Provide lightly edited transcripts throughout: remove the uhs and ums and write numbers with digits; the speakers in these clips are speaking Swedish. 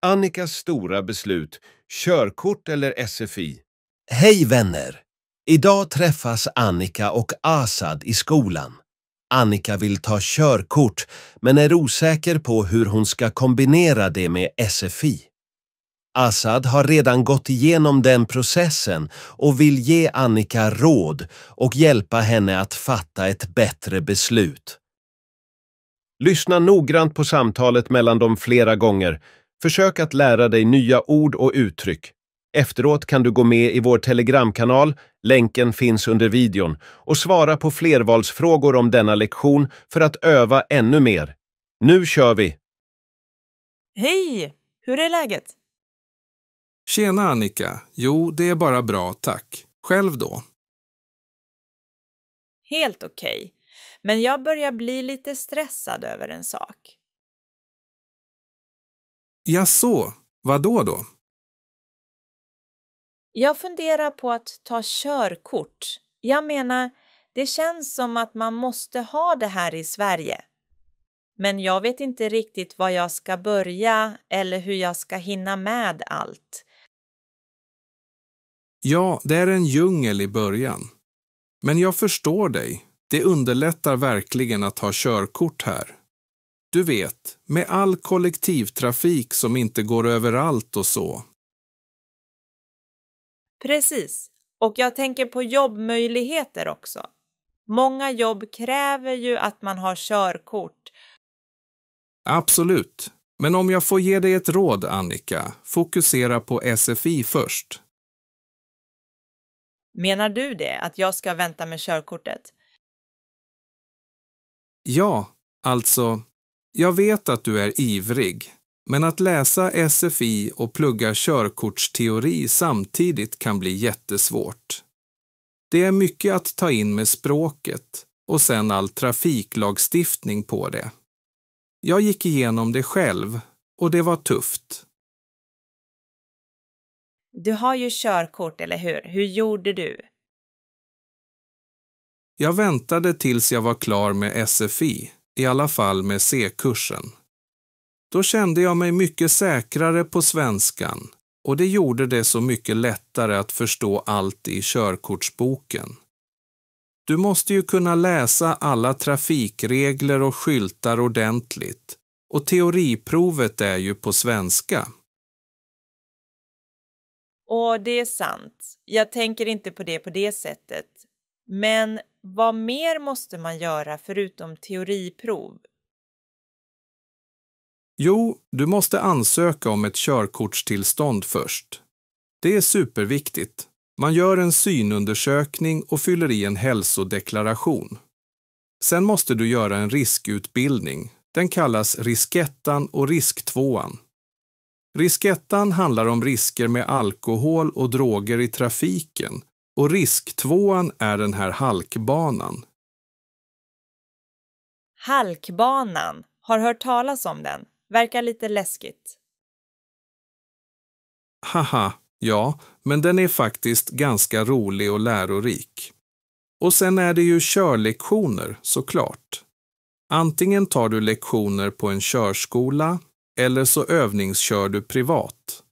Annikas stora beslut, körkort eller SFI. Hej vänner! Idag träffas Annika och Asad i skolan. Annika vill ta körkort men är osäker på hur hon ska kombinera det med SFI. Asad har redan gått igenom den processen och vill ge Annika råd och hjälpa henne att fatta ett bättre beslut. Lyssna noggrant på samtalet mellan dem flera gånger. Försök att lära dig nya ord och uttryck. Efteråt kan du gå med i vår telegramkanal, länken finns under videon, och svara på flervalsfrågor om denna lektion för att öva ännu mer. Nu kör vi! Hej! Hur är läget? Tjena Annika, jo det är bara bra tack. Själv då? Helt okej. Men jag börjar bli lite stressad över en sak. Jaså, vad då? Jag funderar på att ta körkort. Jag menar, det känns som att man måste ha det här i Sverige. Men jag vet inte riktigt var jag ska börja eller hur jag ska hinna med allt. Ja, det är en djungel i början. Men jag förstår dig. Det underlättar verkligen att ha körkort här. Du vet, med all kollektivtrafik som inte går överallt och så. Precis. Och jag tänker på jobbmöjligheter också. Många jobb kräver ju att man har körkort. Absolut. Men om jag får ge dig ett råd, Annika, fokusera på SFI först. Menar du det, att jag ska vänta med körkortet? Ja, alltså, jag vet att du är ivrig, men att läsa SFI och plugga körkortsteori samtidigt kan bli jättesvårt. Det är mycket att ta in med språket och sen all trafiklagstiftning på det. Jag gick igenom det själv och det var tufft. Du har ju körkort, eller hur? Hur gjorde du? Jag väntade tills jag var klar med SFI, i alla fall med C-kursen. Då kände jag mig mycket säkrare på svenskan och det gjorde det så mycket lättare att förstå allt i körkortsboken. Du måste ju kunna läsa alla trafikregler och skyltar ordentligt och teoriprovet är ju på svenska. Och det är sant. Jag tänker inte på det sättet. Men vad mer måste man göra förutom teoriprov? Jo, du måste ansöka om ett körkortstillstånd först. Det är superviktigt. Man gör en synundersökning och fyller i en hälsodeklaration. Sen måste du göra en riskutbildning. Den kallas riskettan och risktvåan. Riskettan handlar om risker med alkohol och droger i trafiken och risktvåan är den här halkbanan. Halkbanan. Har hört talas om den. Verkar lite läskigt. Haha, ja, men den är faktiskt ganska rolig och lärorik. Och sen är det ju körlektioner, såklart. Antingen tar du lektioner på en körskola eller så övningskör du privat.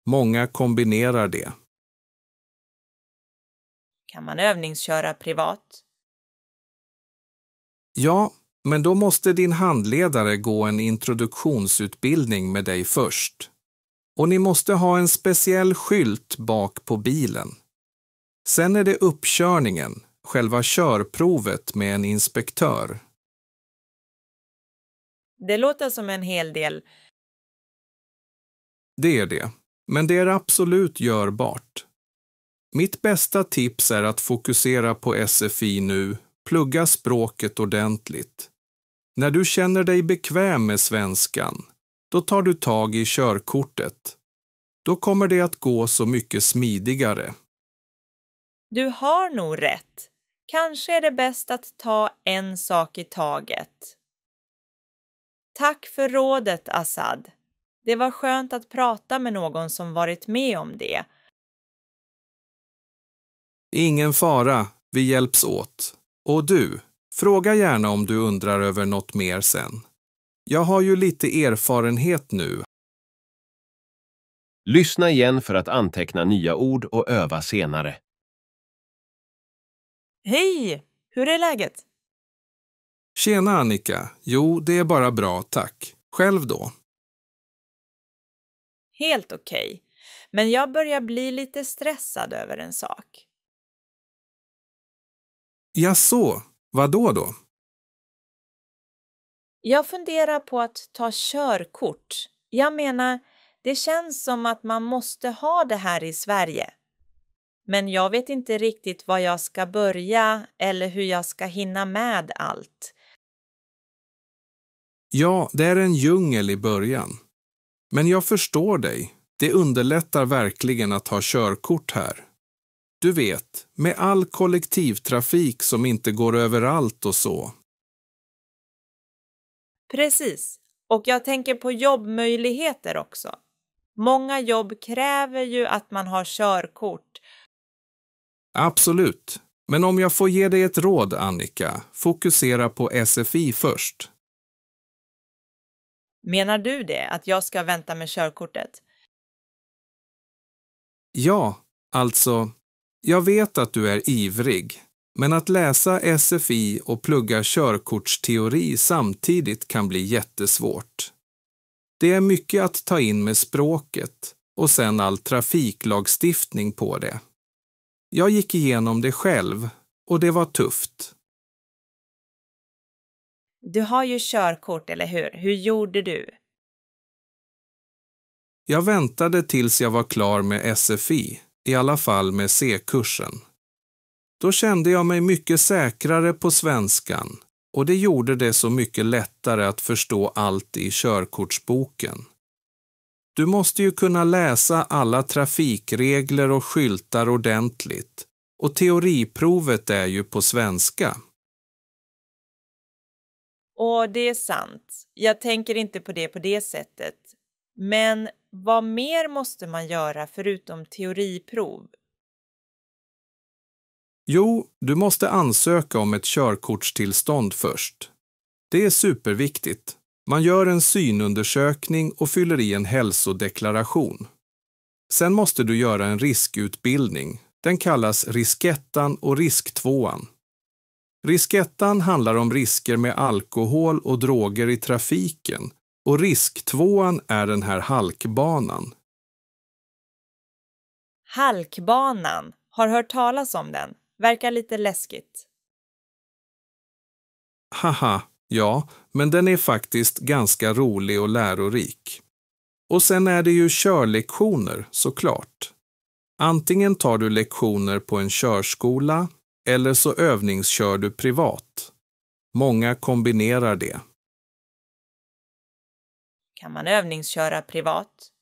Många kombinerar det. Kan man övningsköra privat? Ja, men då måste din handledare gå en introduktionsutbildning med dig först. Och ni måste ha en speciell skylt bak på bilen. Sen är det uppkörningen, själva körprovet med en inspektör. Det låter som en hel del. Det är det, men det är absolut görbart. Mitt bästa tips är att fokusera på SFI nu, plugga språket ordentligt. När du känner dig bekväm med svenskan, då tar du tag i körkortet. Då kommer det att gå så mycket smidigare. Du har nog rätt. Kanske är det bäst att ta en sak i taget. Tack för rådet, Asad. Det var skönt att prata med någon som varit med om det. Ingen fara, vi hjälps åt. Och du, fråga gärna om du undrar över något mer sen. Jag har ju lite erfarenhet nu Lyssna igen för att anteckna nya ord och öva senare. Hej! Hur är läget? Tjena Annika. Jo, det är bara bra, tack. Själv då? Helt okej. Men jag börjar bli lite stressad över en sak. Jaså, vad då? Jag funderar på att ta körkort. Jag menar, det känns som att man måste ha det här i Sverige. Men jag vet inte riktigt var jag ska börja eller hur jag ska hinna med allt. Ja, det är en djungel i början. Men jag förstår dig. Det underlättar verkligen att ha körkort här. Du vet, med all kollektivtrafik som inte går överallt och så. Precis. Och jag tänker på jobbmöjligheter också. Många jobb kräver ju att man har körkort. Absolut. Men om jag får ge dig ett råd, Annika, fokusera på SFI först. Menar du det, att jag ska vänta med körkortet? Ja, alltså, jag vet att du är ivrig, men att läsa SFI och plugga körkortsteori samtidigt kan bli jättesvårt. Det är mycket att ta in med språket och sen all trafiklagstiftning på det. Jag gick igenom det själv och det var tufft. Du har ju körkort, eller hur? Hur gjorde du? Jag väntade tills jag var klar med SFI, i alla fall med C-kursen. Då kände jag mig mycket säkrare på svenskan och det gjorde det så mycket lättare att förstå allt i körkortsboken. Du måste ju kunna läsa alla trafikregler och skyltar ordentligt och teoriprovet är ju på svenska. Och det är sant. Jag tänker inte på det sättet. Men vad mer måste man göra förutom teoriprov? Jo, du måste ansöka om ett körkortstillstånd först. Det är superviktigt. Man gör en synundersökning och fyller i en hälsodeklaration. Sen måste du göra en riskutbildning. Den kallas riskettan och risktvåan. Riskettan handlar om risker med alkohol och droger i trafiken och risktvåan är den här halkbanan. Halkbanan. Har hört talas om den. Verkar lite läskigt. Haha, ja, men den är faktiskt ganska rolig och lärorik. Och sen är det ju körlektioner, såklart. Antingen tar du lektioner på en körskola eller så övningskör du privat. Många kombinerar det. Kan man övningsköra privat?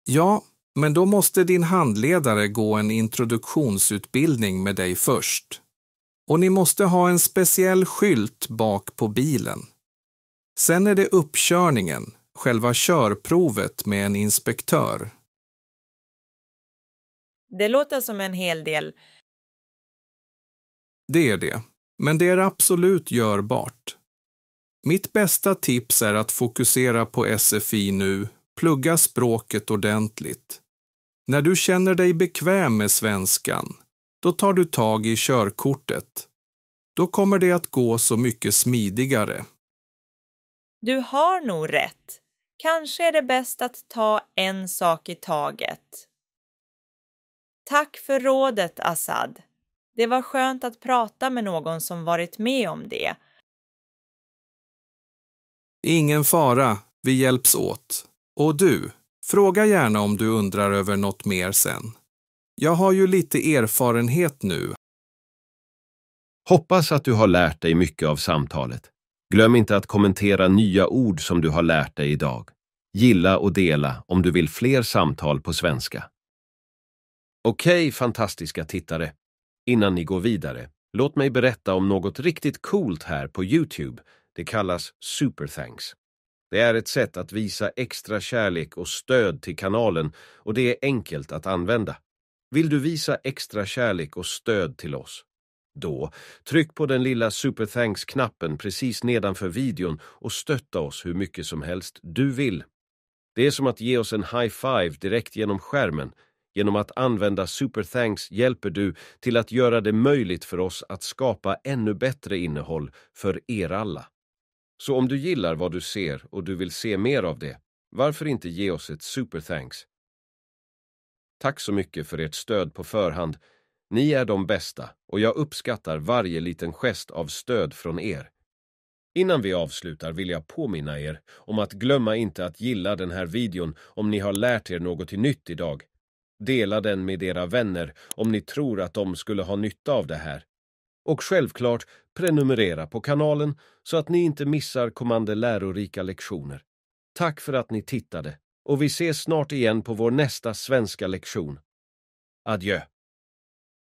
Ja, men då måste din handledare gå en introduktionsutbildning med dig först. Och ni måste ha en speciell skylt bak på bilen. Sen är det uppkörningen, själva körprovet med en inspektör. Det låter som en hel del. Det är det, men det är absolut görbart. Mitt bästa tips är att fokusera på SFI nu, plugga språket ordentligt. När du känner dig bekväm med svenskan, då tar du tag i körkortet. Då kommer det att gå så mycket smidigare. Du har nog rätt. Kanske är det bäst att ta en sak i taget. Tack för rådet, Assad. Det var skönt att prata med någon som varit med om det. Ingen fara, vi hjälps åt. Och du, fråga gärna om du undrar över något mer sen. Jag har ju lite erfarenhet nu. Hoppas att du har lärt dig mycket av samtalet. Glöm inte att kommentera nya ord som du har lärt dig idag. Gilla och dela om du vill fler samtal på svenska. Okej, fantastiska tittare. Innan ni går vidare, låt mig berätta om något riktigt coolt här på YouTube. Det kallas Super Thanks. Det är ett sätt att visa extra kärlek och stöd till kanalen och det är enkelt att använda. Vill du visa extra kärlek och stöd till oss? Då, tryck på den lilla Super Thanks-knappen precis nedanför videon och stötta oss hur mycket som helst du vill. Det är som att ge oss en high five direkt genom skärmen. Genom att använda Super Thanks hjälper du till att göra det möjligt för oss att skapa ännu bättre innehåll för er alla. Så om du gillar vad du ser och du vill se mer av det, varför inte ge oss ett Super Thanks? Tack så mycket för ert stöd på förhand. Ni är de bästa och jag uppskattar varje liten gest av stöd från er. Innan vi avslutar vill jag påminna er om att glömma inte att gilla den här videon om ni har lärt er något nytt idag. Dela den med era vänner om ni tror att de skulle ha nytta av det här. Och självklart prenumerera på kanalen så att ni inte missar kommande lärorika lektioner. Tack för att ni tittade och vi ses snart igen på vår nästa svenska lektion. Adjö!